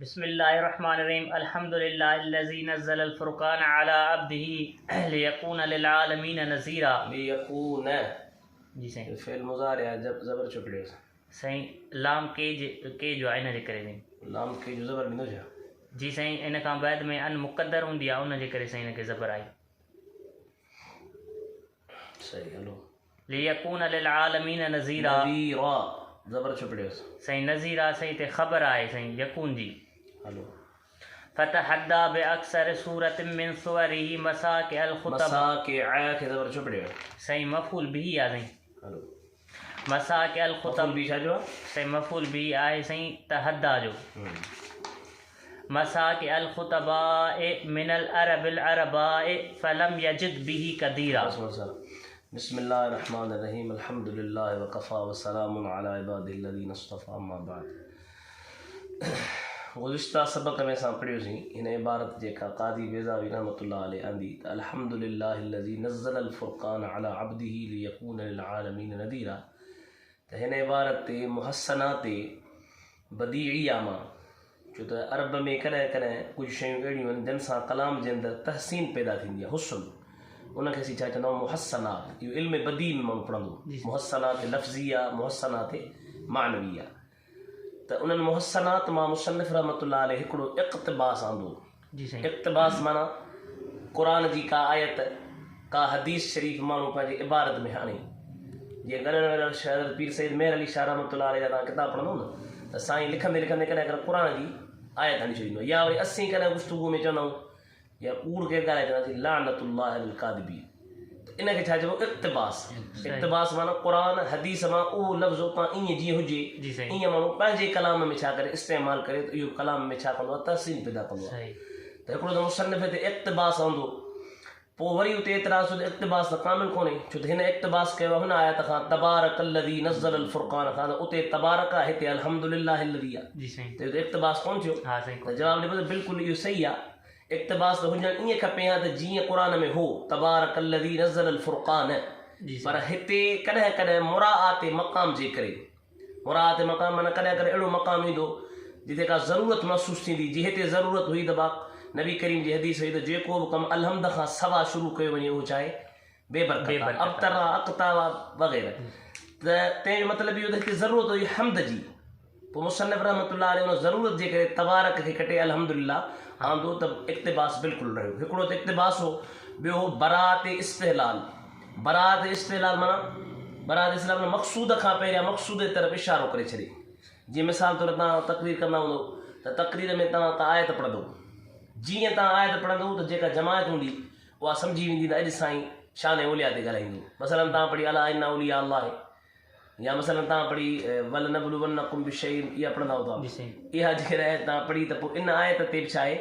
बिस्मिल्लाहिर्रहमानिर्रहीम अल्हम्दुलिल्लाहिल्लज़ी नज़्ज़लल फ़ुरक़ान अला अब्दिही लियकून लिलआलमीन नज़ीरा। लियकून जी साईं। फ़िल मुज़ारिअ आहे, जब ज़बर चुपड़ियो साईं लाम के जो आहे इन जे करे साईं। लाम के जो ज़बर ॾींदो छा? जी साईं, इन खां बैदि में अन मुक़द्दर हूंदी आहे, उन जे करे साईं इनखे ज़बर आई। सही, हलो। लियकून लिलआलमीन नज़ीरा, नज़ीरा ज़बर चुपड़ियो साईं। नज़ीरा साईं ते ख़बर आहे साईं यकून जी। हलो। फ़तहद्दा बिअक्सर सूरत मिन सुवरिही मसाकिअल ख़ुतब, मसाकिअ खे ज़बर चुपड़ियो साईं मफ़ूल बिही आहे साईं। हलो। मसाकिअल ख़ुतब बि छा जो आहे? साईं मफ़ूल बिही आहे साईं तहद्दा जो। मसाकिअल ख़ुतबाए मिनल अरबिल अरबाए फलम यजिद बिही कदीरा। बिस्मिल्लाहिर्रहमानिर्रहीम अल्हम्दुलिल्लाहि व कफ़ा व सलामुन अला इबादिल्लज़ीना इस्तफ़ा अम्मा बाद। गुज़िश्ता सबक़ में असां पढ़ियोसीं हिन इबारत जेका क़ाज़ी बेज़ावी रहमतुल्लाह अलैह आंदी त अल्हम्दुलिल्लाहिल्लज़ी नज़्ज़लल फ़ुरक़ान अला अब्दिही लियकून लिलआलमीन नज़ीरा। त हिन इबारत ते मुहस्सना ते बदीइया मां, छो त अरब में कॾहिं कॾहिं कुझु शयूं अहिड़ियूं आहिनि जिन सां कलाम जे अंदरि तहसीन पैदा थींदी आहे, हुस्न, उनखे असीं छा चवंदा आहियूं? मुहस्सनात। इहो इल्म बदी में माण्हू पढ़ंदो। मुहस्सनात लफ़्ज़िया, मुहस्सनात मानविया। त उन्हनि मुहस्सनात मां मुसन्निफ़ रहमतुल्लाह अलैह हिकिड़ो इक़्तिबास आंदो। इक़्तिबास माना क़ुरान जी का आयत, का हदीस शरीफ़ माण्हू पंहिंजे इबारत में हाणे, जीअं गॾियल शहर पीर सईद मेहर अली शाह रहमतुल्लाह अलैह जा तव्हां किताब पढ़ंदो न, त साईं लिखंदे लिखंदे कॾहिं कॾहिं क़ुरान जी आयत हणी छॾींदो, या वरी असीं कॾहिं गुफ़्तगू में चवंदा आहियूं या कूड़ खे ॻाल्हाए चवंदासीं लानतुल्लाह अलल कादिबीन। त इनखे छा चइबो? इक़्तिबास। इक़्तिबास माना क़ुरान हदीस मां उहो लफ़्ज़ उतां ईअं जीअं हुजे ईअं माण्हू पंहिंजे कलाम में छा करे इस्तेमालु करे, त इहो कलाम में छा कंदो आहे? तहसीन पैदा कंदो आहे। त हिकिड़ो त मुसन्निफ़ ते इक़्तिबास आंदो, पोइ वरी उते एतिराज़ त इक़्तिबास त कामिल कोन्हे, छो त हिन इक़्तिबास कयो आहे हुन आयत खां तबारकल्लज़ी नज़्ज़लल फ़ुरक़ान खां, त उते तबारक आहे, हिते अल्हम्दुलिल्लाहिल्लज़ी आहे, त इक़्तिबास कोन्ह थियो। त जवाबु ॾिबो त बिल्कुलु इहो सही आहे। इक़्तिबास त हुजणु ईअं खपे हा त जीअं क़ुरान में हो तबारकल्लज़ी नज़्ज़लल फ़ुरक़ान, पर हिते कॾहिं कॾहिं मुराआत मक़ाम जे करे, मुराआत मक़ाम माना कॾहिं कॾहिं अहिड़ो मक़ाम ईंदो जिते का ज़रूरत महसूसु थींदी, जी हिते ज़रूरत हुई त नबी करीम जी हदीस हुई त जेको बि कमु अलहम्द खां सवा शुरू कयो वञे उहो चाहे बेबरकत, अबतरा अक़तावा वग़ैरह। त तंहिंजो मतिलबु इहो त हिते ज़रूरत हुई हम्द जी, पोइ मुसन्निफ़ रहमतुल्लाह अलैह उन ज़रूरत जे करे तबारक खे कटे अल्हम्दुलिल्लाह आंदो, त इक़्तिबास बिल्कुलु रहियो। हिकिड़ो त इक़्तिबास हो, ॿियो हो बरात इस्तिहलाल। बरात इस्तिहलाल माना बरात इस्तिहलाल माना मक़सूद खां पहिरियां मक़सूद जे तरफ़ इशारो करे छॾे। जीअं मिसाल तौरु तव्हां तक़रीर कंदा हूंदो त तक़रीर में तव्हां का आयत पढ़ंदो, जीअं तव्हां आयत पढ़ंदो त जेका जमायत हूंदी उहा सम्झी वेंदी त अॼु साईं शान औलिया ते ॻाल्हाईंदो। मसलन तव्हां पढ़ी अला इन्ना औलिया अल्लाह, या मसलन तव्हां पढ़ी वल नबलुवन्नकुम बिशैइन, इहा पढ़ंदा हुआ। इहा जेकर आयत तव्हां पढ़ी त पोइ इन आयत ते बि छा आहे,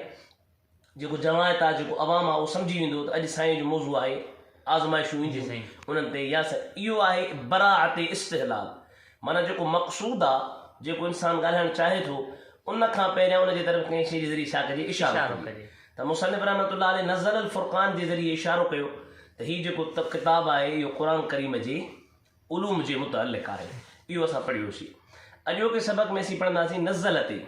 जेको जमायत आहे, जेको अवाम आहे, उहो सम्झी वेंदो त अॼु साईं जो मौज़ू आहे आज़माइशूं ईंदियूं उन्हनि ते, या इहो आहे बराअत इस्तिहलाल, माना जेको मक़सूद आहे, जेको इंसानु ॻाल्हाइणु चाहे थो, उन खां पहिरियां उनजे तरफ़ कंहिं शइ जे ज़रिए छा कजे? इशारो कजे। त मुसन्निफ़ रहमतुल्लाह अलैह नज़्ज़लल फ़ुरक़ान जे ज़रिए इशारो कयो त हीउ जेको किताबु आहे इहो क़ुरान करीम जे उलूम जे मुतअल्लिक़ आहे। इहो असां पढ़ियोसीं। अॼोके सबक़ में असीं पढ़ंदासीं नज़्ज़ल ते।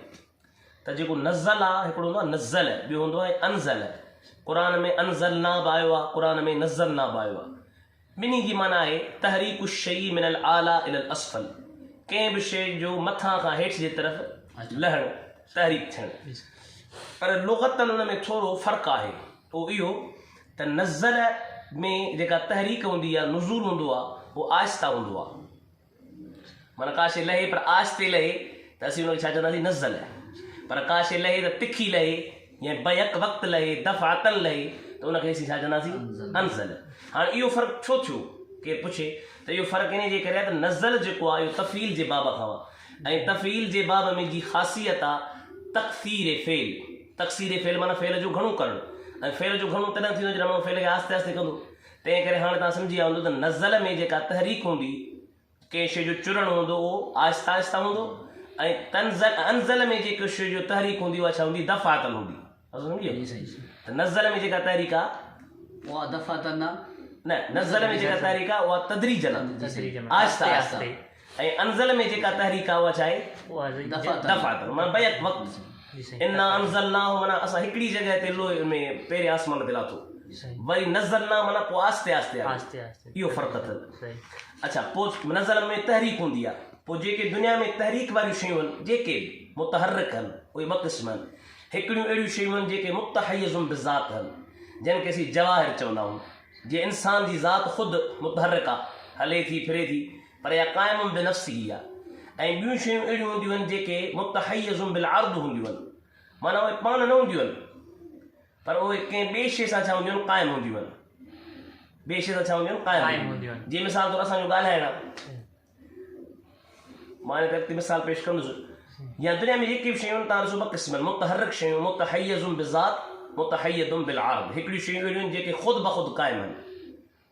त जेको नज़्ज़ल आहे हिकिड़ो हूंदो आहे नज़्ज़ल, ॿियो हूंदो आहे अनज़ल। क़ुरान में अनज़लना बि आयो आहे, क़ुरान में नज़्ज़लना बि आयो आहे। ॿिन्ही जी माना आहे तहरीकु शइ मिनल आला इलल असफल, कंहिं बि शइ जो मथां खां हेठि जे तरफ़ लहणु, तहरीक थियणु। पर लुग़तन उन में थोरो फ़र्क़ु आहे, पोइ इहो त नज़्ज़ल में जेका तहरीक हूंदी आहे, नुज़ूल हूंदो आहे, उहो आहिस्ता हूंदो आहे, माना का शइ लहे पर आहिस्ते लहे त असीं हुनखे छा चवंदासीं? नज़्ज़ल। पर का शइ लहे त तिखी लहे या बैक वक़्तु लहे, दफ़ातन लहे, त उनखे असीं छा चवंदासीं? अनज़ल। हाणे इहो फ़र्क़ु छो थियो? केरु पुछे त इहो फ़र्क़ु इन जे करे आहे त नज़्ज़ल जेको आहे इहो तफ़ील जे बाब खां आहे, ऐं तफ़ील जे बाब में जी ख़ासियत आहे तक़सीर फ़ेल। तक़सीर फ़ेल माना फ़ेल जो घणो करणु, ऐं फ़ेल जो घणो तॾहिं थींदो जॾहिं माण्हू फ़ेल खे आहिस्ते आहिस्ते कंदो। तंहिं करे हाणे तव्हां सम्झी विया हूंदो त नज़्ज़ल में जेका तहरीक हूंदी, कंहिं शइ जो चुरणु हूंदो उहो आहिस्ता आहिस्ता हूंदो, ऐं अनज़ल में जेको शइ जो तहरीक हूंदी उहा छा हूंदी? दफ़ातन हूंदी। त नज़्ज़ल में जेका तहरीक आहे उहा दफ़ातन न, नज़्ज़ल में जेका तहरीक आहे उहा तदरीजन आहिस्ता आहिस्ता, ऐं अनज़ल में जेका तहरीक आहे उहा छा आहे? दफ़ातन माना बैक वक़्तु। जी सही इन्ना अंज़लनाहु माना असां हिकिड़ी जॻह ते लोह में पहिरें आसमान ते लाथो, सही वरी नज़लना माना पोइ आस्ते आस्ते आहे, आस्ते आस्ते इहो फ़र्क़ु अथव। सही अच्छा, पोइ नज़ल में तहरीक हूंदी आहे, पोइ जेके दुनिया में तहरीक वारियूं शयूं आहिनि जेके मुतहरक आहिनि उहे ॿ क़िस्म आहिनि। हिकिड़ियूं अहिड़ियूं शयूं आहिनि जेके मुतहय्यज़ुम बिज़ात आहिनि, जिन खे असीं जवाहिर चवंदा आहियूं, जीअं इंसान जी ज़ात ख़ुदि मुतहरक आहे, हले थी फिरे थी, पर इहा क़ाइमुन बिनफ़्सिही आहे। ऐं ॿियूं शयूं अहिड़ियूं हूंदियूं आहिनि जेके मुतहय्यज़ुम बिल अर्द हूंदियूं आहिनि, माना उहे पाण न हूंदियूं आहिनि, पर उहे कंहिं ॿिए शइ सां छा हूंदियूं आहिनि, क़ाइमु हूंदियूं आहिनि। ॿिए शइ सां छा हूंदियूं आहिनि, क़ाइमु हूंदियूं आहिनि। जीअं मिसाल तौरु असांजो ॻाल्हाइणु आहे, मां हिन ते मिसाल पेश कंदुसि। या दुनिया में जेके बि शयूं आहिनि तव्हां ॾिसो ॿ क़िस्म आहिनि, मुतहरक शयूं मुतहय्यज़ुम बिज़ात, मुतहय्यज़ुम बिल अर्द। हिकिड़ियूं शयूं अहिड़ियूं आहिनि जेके ख़ुदि ब ख़ुदि क़ाइमु आहिनि,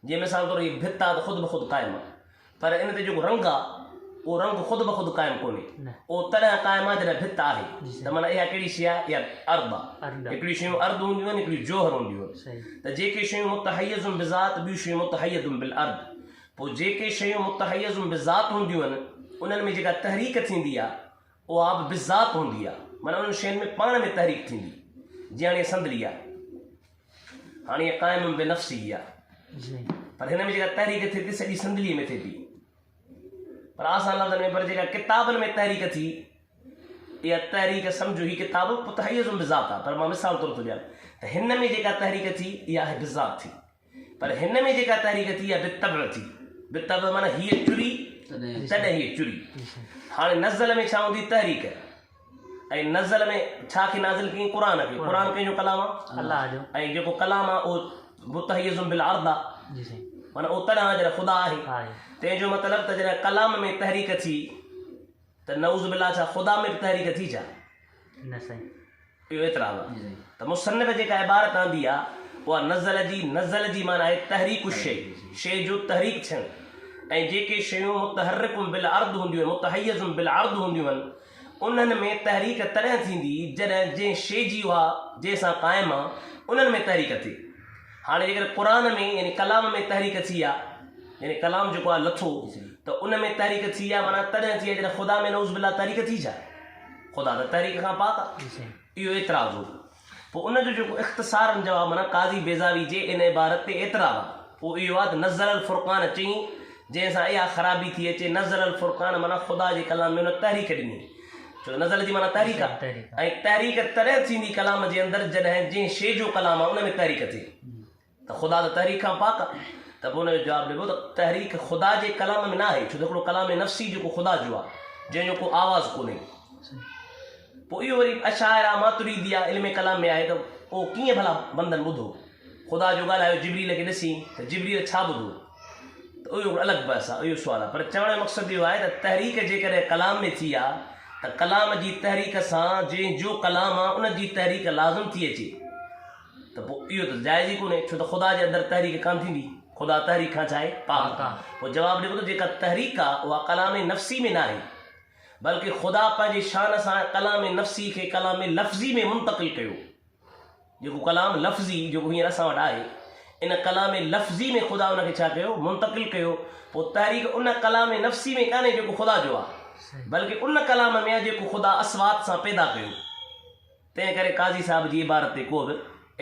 जीअं मिसाल तौरु हीअ भित आहे त ख़ुदि ब ख़ुदि क़ाइमु आहे, पर इन ते जेको रंग आहे उहो रंग ख़ुदि ब ख़ुदि क़ाइमु कोन्हे, उहो तॾहिं क़ाइमु आहे जॾहिं भित आहे। त माना इहा कहिड़ी शइ आहे, इहा अर्द आहे। हिकिड़ियूं शयूं अर्द हूंदियूं आहिनि, हिकिड़ियूं जोहर हूंदियूं आहिनि। त जेके शयूं मुतहय्यज़ुम बिज़ात, ॿियूं शयूं मुतहय्यज़ुम बिल अर्द। पोइ जेके शयूं मुतहय्यज़ुम बिज़ात हूंदियूं आहिनि उन्हनि में जेका तहरीक थींदी आहे उहा बि बिज़ात हूंदी आहे, माना उन्हनि शयुनि में पाण में तहरीक थींदी। जीअं हाणे संदली आहे, हाणे इहा क़ाइमुन बिनफ़्सिही आहे, पर हिन में जेका तहरीक थिए थी सॼी संदलीअ में थिए थी, पर आसान लफ़्ज़नि में। पर जेका किताबनि में तहरीक थी, इहा तहरीक सम्झो ही किताब मुतहय्यज़ुम बिज़ात आहे, पर मां मिसाल तौरु थो ॾियां त हिन में जेका तहरीक थी इहा आहे बिज़ात थी, पर हिन में जेका तहरीक थी इहा बितब थी। बितब माना हीअ चुरी तॾहिं हीअ चुरी। हाणे नज़ल में छा हूंदी, तहरीक, ऐं नज़ल में छा खे नाज़िल कयईं, क़ुर खे। क़ुर कंहिंजो कलाम आहे, अल्लाह जो, ऐं जेको कलाम आहे उहो मुतहय्यज़ुम बिल अर्द आहे, माना उहो तॾहिं जॾहिं ख़ुदा आहे। तंहिंजो मतिलबु त जॾहिं कलाम में तहरीक थी त नऊज़ बिल्लाह छा ख़ुदा में बि तहरीक थी छा, न साईं, इहो एतिराज़ु आहे। त मुसन्निफ़ जेका इबारत आंदी आहे उहा नज़ल जी माना आहे तहरीक शइ जो तहरीक थियणु। ऐं जेके शयूं मुतहर्रिकुम बिल अर्द हूंदियूं आहिनि, मुतहय्यज़ुम बिल अर्द हूंदियूं आहिनि, उन्हनि में तहरीक तॾहिं थींदी जॾहिं जंहिं शइ जी उहा जंहिंसां क़ाइमु आहे उन्हनि में तहरीक थिए। हाणे जेकर क़ुर में यानी कलाम में तहरीक थी आहे, यानी कलाम जेको आहे लथो त उन में तहरीक थी आहे, माना तॾहिं थी आहे जॾहिं ख़ुदा में नऊज़ बिल्लाह तहरीक थी छा, ख़ुदा त तहरीक खां पाक आहे। इहो एतिराज़ु हो। पोइ उनजो जेको इख़्तिसारनि जवाबु माना काज़ी बेज़ावी जे इन इबारत ते एतिराज़ु आहे, पोइ इहो आहे त नज़ल अल फ़ुरक़ान चई जंहिंसां इहा ख़राबी थी अचे। नज़ल अल फ़ुरक़ान माना ख़ुदा जे कलाम में उन तहरीक ॾिनी, छो त नज़ल जी माना तहरीक आहे, ऐं तहरीक तॾहिं थींदी कलाम जे अंदरि जॾहिं जंहिं शइ जो कलाम आहे उन में तहरीक थिए, त ख़ुदा त तहरीक खां पाक आहे। त पोइ हुनजो जवाबु ॾिबो त तहरीक ख़ुदा जे कलाम में न आहे, छो त हिकिड़ो कलाम नफ़्सी जेको ख़ुदा जो आहे, जंहिंजो को आवाज़ु कोन्हे। पोइ इहो वरी अशाइरा मातुरीदी आहे, इल्म कलाम में आहे, त उहो कीअं भला बंदनि ॿुधो, ख़ुदा जो ॻाल्हायो जिबरील खे ॾिसी त जिबरील छा ॿुधो, त इहो अलॻि बहस आहे, इहो सुवालु आहे। पर चवण जो मक़सदु इहो आहे त तहरीक जेकॾहिं कलाम में थी आहे त कलाम जी तहरीक सां जंहिंजो कलाम आहे उन जी तहरीक लाज़िम थी अचे, त पोइ इहो त जाइज़ ई कोन्हे, छो त ख़ुदा जे अंदरि तहरीक कान थींदी, ख़ुदा तहरीक खां छा आहे, पाक आहे। पोइ जवाबु ॾिबो त जेका तहरीक आहे उहा कलाम नफ़्सी में न आहे, बल्कि ख़ुदा पंहिंजे शान सां कलाम नफ़्सी खे कलाम लफ़्ज़ी में मुंतक़िल कयो। जेको कलाम लफ़्ज़ी जेको हींअर असां वटि आहे, इन कलाम लफ़्ज़ी में ख़ुदा उनखे छा कयो, मुंतक़िल कयो। पोइ तहरीक उन कलाम नफ़्सी में कान्हे जेको ख़ुदा जो आहे, बल्कि उन कलाम में आहे जेको ख़ुदा असवात सां पैदा कयो। तंहिं करे काज़ी साहिब जी इबारत ते को बि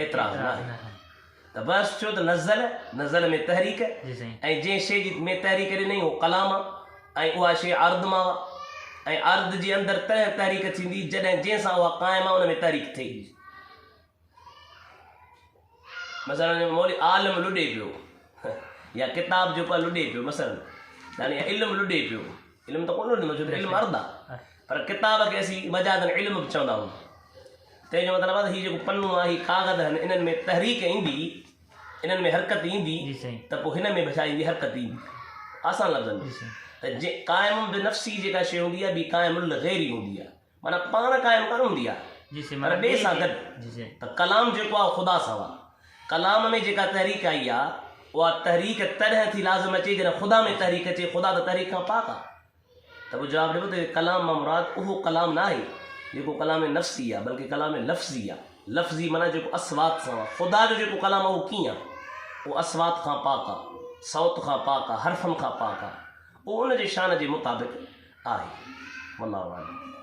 एतिराज़ु न आहे। त बसि छो त नज़ल में तहरीक, ऐं जंहिं शइ में तहरीक ॾिनई उहो कलाम आहे, ऐं उहा शइ अर्द मां, ऐं अर्द जे अंदरि तॾहिं तहरीक थींदी जॾहिं जंहिंसां उहा क़ाइमु आहे उन में तहरीक थिए। मसलन मौली आलिम लुॾे पियो या किताब जेको आहे लुॾे पियो, मसलन यानी इल्मु लुॾे पियो, इल्मु त कोन लुॾंदो छो त इल्मु अर्द आहे, पर किताब खे असीं मजादन इल्मु बि चवंदा आहियूं। तंहिंजो मतिलबु आहे हीउ जेको पन्नो आहे, हीउ कागज़ आहिनि, इन्हनि में तहरीक ईंदी, इन्हनि में हरकत ईंदी, त पोइ हिन में बि छा ईंदी, हरकत ईंदी। आसान लफ़्ज़नि में त जे क़ाइम बि नफ़्सी जेका शइ हूंदी आहे, ॿी क़ाइमुल ग़ैरी हूंदी आहे, माना पाण क़ाइमु कोन हूंदी आहे, पर ॿिए सां गॾु। त कलाम जेको आहे ख़ुदा सां आहे, कलाम में जेका तहरीक आई आहे उहा तहरीक तॾहिं थी लाज़िम अचे जॾहिं ख़ुदा में तहरीक अचे, ख़ुदा त तहरीक खां पाक आहे। त पोइ जवाबु ॾिबो त कलाम मां मुराद उहो कलाम न आहे जेको कलाम नफ़्सी आहे, बल्कि कलाम लफ़्ज़ी आहे। लफ़्ज़ी माना जेको असवात सां आहे। ख़ुदा जो जेको कलाम आहे उहो कीअं आहे, उहो असवात खां पाक आहे, सौत खां पाक आहे, हरफ़नि खां पाक आहे, उहो उनजे शान जे मुताबिक़ आहे। वल्लाहु आलम।